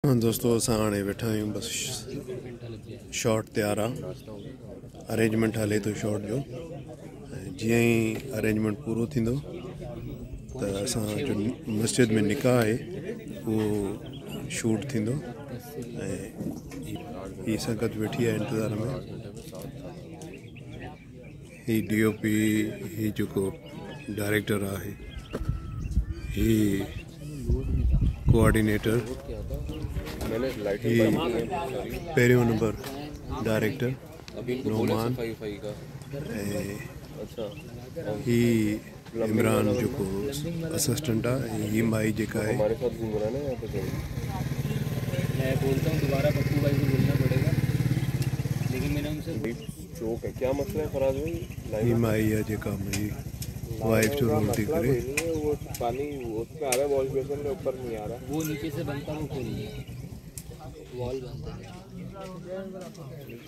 हाँ दोस्तों, असां हाणे वेठा आहियूं। बस शॉट तैयार आहे, अरेंजमेंट हले तो शॉट जो। जीअं ई अरेंजमेंट पूरो थींदो त असां जो मस्जिद में निकाह आहे उहो शूट थींदो। ऐं ही संगत वेठी आहे इंतज़ार में। ही DOP, ही जेको डायरेक्टर आहे, ही कोऑर्डिनेटर, ही पहिरियों नंबर डायरेक्टर नोमान, ही इमरान जेको असिस्टेंट आहे, ही माई जेका आहे। मैं बोलता हूँ दोबारा पप्पू भाई को बोलना पड़ेगा, लेकिन मैंने उनसे चौक है। क्या मसला है फराज भाई? ही माई है जेका मुझी वाइफ जो रोल थी करे। वो पानी उसमें आ रहा है, वॉश बेसिन में ऊपर नहीं आ रहा। वो नीचे से बनता वो खोलिए, वॉल बनता है।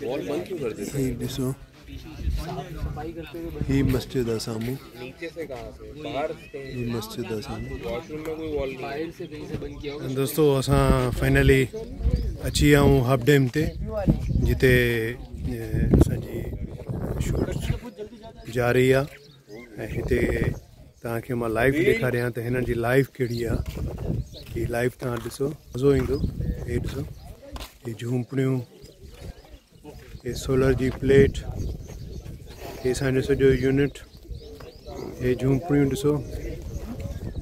वॉल बंद क्यों कर देते? ही ॾिसो, सफाई करते हुए ही मस्जिद आहे साम्हूं, नीचे से कहाँ से? बाहर ही मस्जिद आहे साम्हूं। वॉशरूम में कोई वॉल नहीं। बाहर से कहीं से बंद किया होगा। दोस्तों, असां फाइनली अची विया आहियूं हब डैम ते, जिते असांजी शूट जारी आहे। ऐं हिते तव्हांखे मां लाइव ॾेखारियां त हिननि जी लाइफ कहिड़ी आहे। ही लाइफ तव्हां ॾिसो, मज़ो ईंदो। हे ॾिसो, हे झूंपड़ियूं, हे सोलर जी प्लेट, हे असांजो सॼो यूनिट, हे झूंपड़ियूं ॾिसो।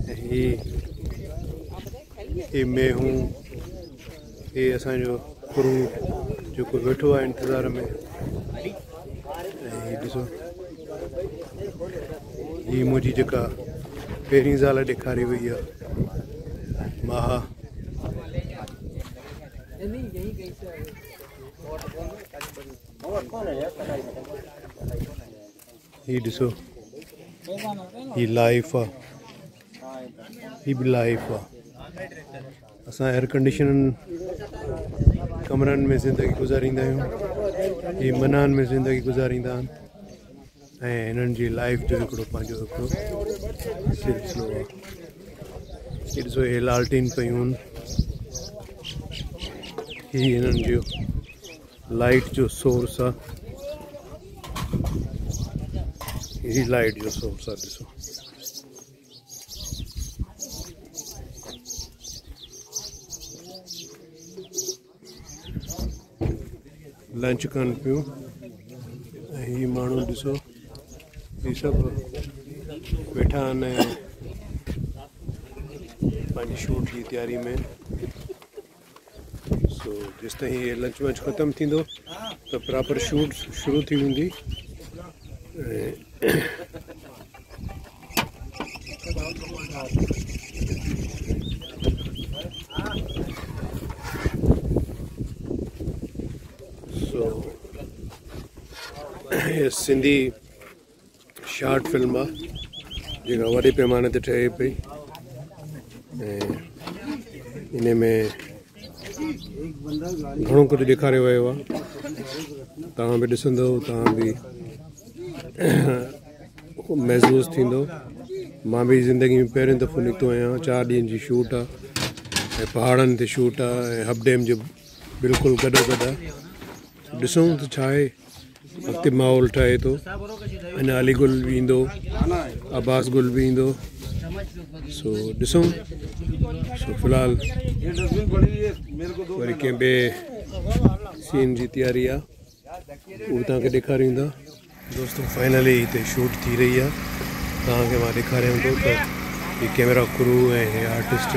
ऐं हे मेहूं, हे असांजो क्रू जेको वेठो आहे इंतज़ार में। ऐं ही ॾिसो, ही मुंहिंजी जेका पहिरीं ज़ाल ॾेखारी वई आहे, माहा। ही ॾिसो, ही लाइफ आहे, ही बि लाइफ आहे। असां एयर कंडीशन कमरनि में ज़िंदगी गुज़ारींदा आहियूं, ही मनान में ज़िंदगी गुज़ारींदा आहिनि। ऐं हिननि जी लाइफ जो हिकिड़ो पंहिंजो हिकिड़ो सिलसिलो आहे। ही ॾिसो, हे लालटीन पियूं आहिनि, ही हिननि जो लाइट जो सोर्स आहे। ही लाइट जो सोर्स आहे, ॾिसो। लंच कनि पियूं। ऐं ही माण्हू ॾिसो, ही सभु वेठा आहिनि पंहिंजी शूट जी तयारी में। सो जेसिताईं हे लंच वंच ख़तमु थींदो त प्रॉपर शूट शुरू थी वेंदी। सो ये सिंधी शॉर्ट फिल्म आहे जेका वॾे पैमाने ते ठहे पई। ऐं इन में घणो कुझु ॾेखारियो वियो आहे। तव्हां बि ॾिसंदो, तव्हां बि महसूसु थींदो। मां बि ज़िंदगी में पहिरियों दफ़ो निकितो आहियां। 4 ॾींहंनि जी शूट आहे ऐं पहाड़नि ते शूट आहे ऐं हब डैम जो बिल्कुलु गॾो आहे। ॾिसूं त छा आहे, अॻिते माहौल ठहे थो। अञा अली गुल बि ईंदो, अब्बास गुल बि ईंदो। सो ॾिसूं। सो फ़िलहालु वरी कंहिं ॿिए सीन जी तयारी आहे, उहो तव्हांखे ॾेखारींदा। दोस्तों, फाइनली हिते शूट थी रही आहे। तव्हांखे मां ॾेखारियां थो त हीअ कैमरा क्रू ऐं हे आर्टिस्ट,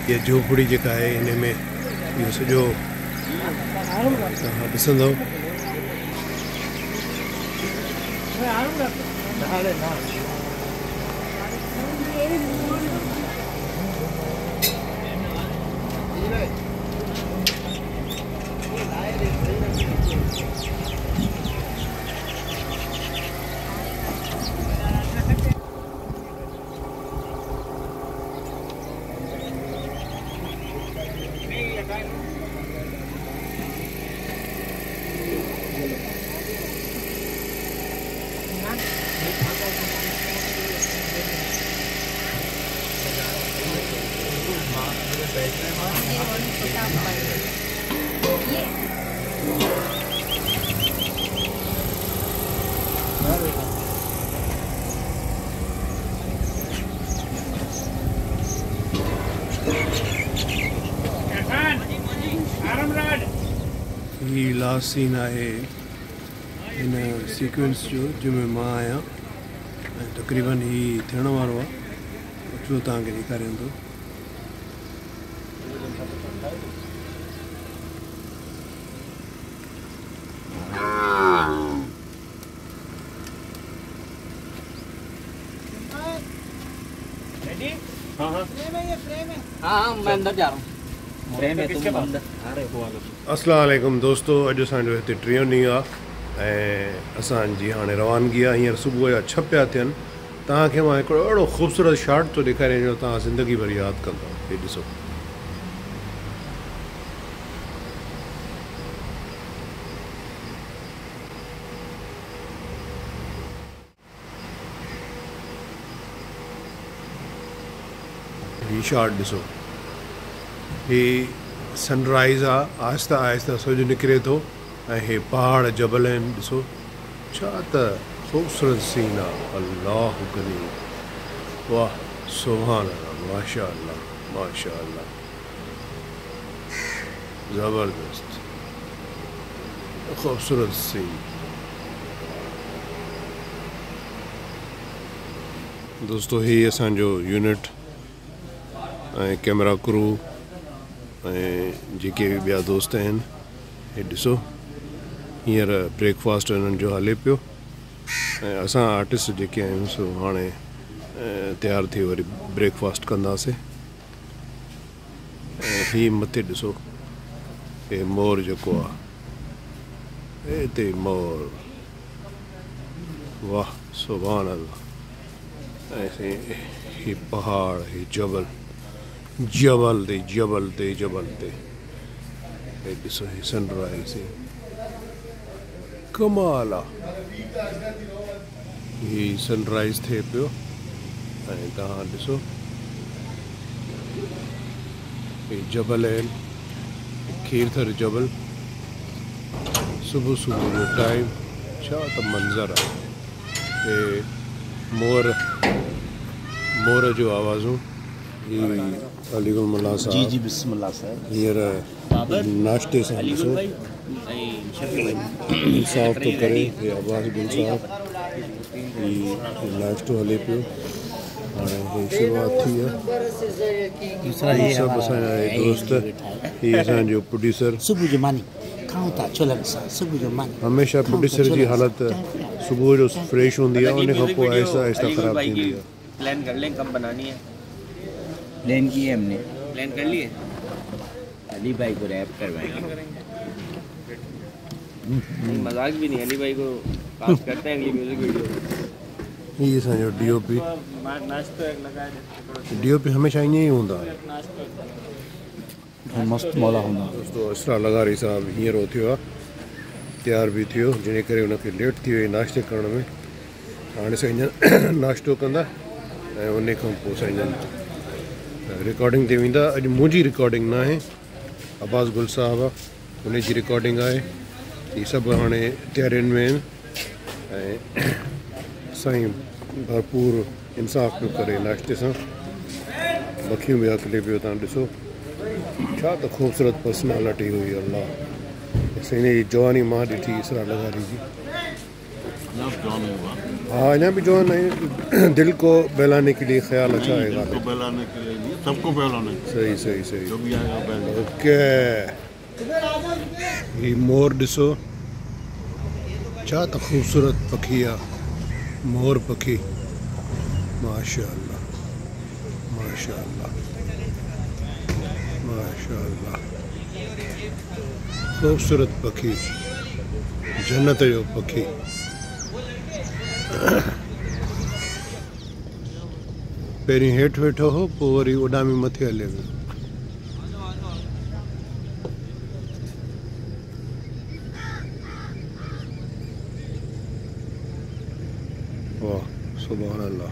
हीअ झोपड़ी जेका आहे हिन में इहो सॼो तव्हां ॾिसंदव। बैठ ही लास्ट सीन आहे इन सीक्वेंस जो जंहिंमें मां आहियां ऐं तक़रीबन ही थियण वारो आहे। अचो तव्हांखे ॾेखारियां थो। हाँ मैं अंदर जा रहा हूँ। फ्रेम है तुम अंदर आ रहे हो। अस्सलाम वालेकुम दोस्तो, अॼु असांजो हिते टियों ॾींहुं आहे ऐं असांजी हाणे रवानगी आहे। हींअर सुबुह जा 6 पिया थियनि। तव्हांखे मां हिकिड़ो अहिड़ो ख़ूबसूरत शॉट थो ॾेखारियां जो तव्हां ज़िंदगी भर यादि कंदव। हे ॾिसो, ही शॉट ॾिसो। ही सनराइज़ आहे, आहिस्ता आहिस्ता सिज निकिरे थो ऐं हे पहाड़ जबल आहिनि। ॾिसो छा त ख़ूबसूरत सीन आहे। अल्लाह करीम, वाह सुभान अल्लाह, माशा अल्लाह, माशा अल्लाह, ज़बरदस्त ख़ूबसूरत सीन। दोस्तो ही असांजो यूनिट ऐं कैमरा क्रू ऐं जेके बि ॿिया दोस्त आहिनि। हे ॾिसो, हींअर ब्रेकफास्ट हिननि जो हले पियो ऐं असां आर्टिस्ट जेके आहियूं सो हाणे तयारु थी वरी ब्रेकफास्ट कंदासीं। ऐं हीअ मथे ॾिसो, हे मोर जेको आहे, हिते मोर, वाह सुभान अल्लाह। ऐं ही पहाड़, ही जबल, जबल ते जबल ते जबल ते। हे ॾिसो, ही सनराइज़ कमाल आहे। ही सनराइज़ थिए पियो ऐं तव्हां ॾिसो हे जबल आहिनि, खीरथर जबल। सुबुह सुबुह जो टाइम छा त मंज़र आहे। हे मोर जो आवाज़ूं। अलीगुल मल्ला साहब, जी जी बिस्मिल्लाह साहब। हींअर नाश्ते सां ॾिसो इंसाफ़ थो करे। हे अब्बास गुल साहब, ही नाश्तो हले पियो। हाणे हे शुरूआत थी आहे। ही सभु असांजा दोस्त, ही असांजो प्रोड्यूसर। सुबुह जो मानी खाऊं था छोलनि सां। सुबुह जो मानी हमेशह प्रोड्यूसर जी हालत सुबुह जो फ्रेश हूंदी आहे, उन खां पोइ आहिस्ता आहिस्ता ख़राबु थींदी आहे। प्लान कर लें कब बनानी है। प्लान की है हमने, प्लान कर लिए। अली भाई को रैप करवाएंगे। नहीं मजाक भी नहीं, अली भाई को पास करते हैं अगली म्यूजिक वीडियो। ये असांजो DOP। नाश्तो एक लगाए DOP हमेशह ईअं ई हूंदा आहे। मस्त मौला हूंदा। दोस्तो इसरार लगारी साहब हींअर हो थियो आहे, तयारु बि थियो, जंहिं करे हुनखे लेट थी वई नाश्ते करण में। हाणे साईं नाश्तो कंदा ऐं उन खां पोइ साईं रिकॉर्डिंग ते वेंदा। अॼु मुंहिंजी रिकॉर्डिंग न आहे, अब्बास गुल साहब आहे, उन जी रिकॉर्डिंग आहे। ही सभु हाणे तयारियुनि में आहिनि ऐं साईं भरपूर इंसाफ़ पियो करे नाश्ते सां। मखियूं बि हकले पियो। तव्हां ॾिसो छा त ख़ूबसूरत पर्सनैलिटी हुई। अल्लाह साईं जी जवानी मां ॾिठी इसरार लगारी जी। हाँ, अञा भी जवान है। दिल को बहलाने के लिए ख्याल अच्छा आएगा। बहलाने के लिए, सबको बहलाने के लिए। सही सही सही, जो भी आएगा बहलाने। ओके। ये मोर ॾिसो छा त ख़ूबसूरत पखी आहे, मोर पखी। माशा अल्लाह, माशा अल्लाह, माशा अल्लाह, ख़ूबसूरत पखी, जन्नत जो पखी। पहिरीं हेठि वेठो हो, पोइ वरी उॾामी मथे हले वियो। वाह सुभान अल्लाह।